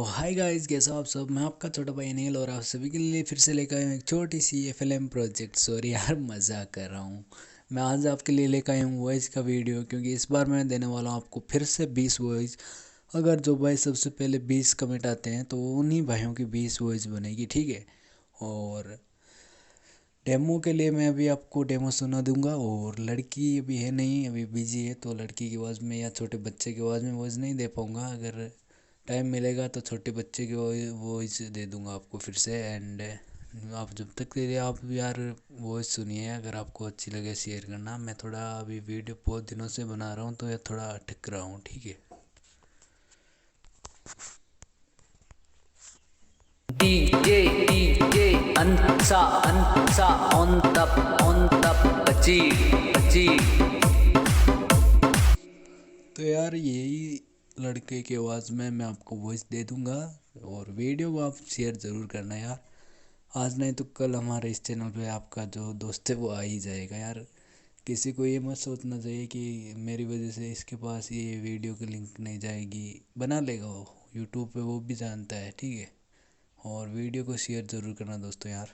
Hi guys, कैसे हो आप सब। मैं आपका छोटा भाई अनिल और आप सभी के लिए फिर से लेकर आया हूँ एक छोटी सी FLM प्रोजेक्ट। सॉरी यार, मजाक कर रहा हूँ। मैं आज आपके लिए लेकर आया हूँ वॉइस का वीडियो, क्योंकि इस बार मैं देने वाला हूँ आपको फिर से 20 वॉइस। अगर जो भाई सबसे पहले 20 कमेंट आते हैं तो उन्हीं भाइयों की 20 वॉइस बनेगी, ठीक है। और डेमो के लिए मैं अभी आपको डेमो सुना दूंगा। और लड़की अभी है नहीं, अभी बिजी है, तो लड़की की आवाज़ में या छोटे बच्चे की आवाज़ में वॉइस नहीं दे पाऊँगा। अगर टाइम मिलेगा तो छोटे बच्चे की वॉइस दे दूंगा आपको फिर से। एंड आप जब तक के लिए आप यार वॉइस सुनिए, अगर आपको अच्छी लगे शेयर करना। मैं थोड़ा अभी वीडियो बहुत दिनों से बना रहा हूँ तो ये थोड़ा अटक रहा हूँ, ठीक है। DJ ansa on tap बची। तो यार यही लड़के की आवाज़ में मैं आपको वॉइस दे दूंगा। और वीडियो को आप शेयर ज़रूर करना यार। आज नहीं तो कल हमारे इस चैनल पे आपका जो दोस्त है वो आ ही जाएगा यार। किसी को ये मत सोचना चाहिए कि मेरी वजह से इसके पास ये वीडियो की लिंक नहीं जाएगी। बना लेगा वो, यूट्यूब पे वो भी जानता है, ठीक है। और वीडियो को शेयर ज़रूर करना दोस्तों यार।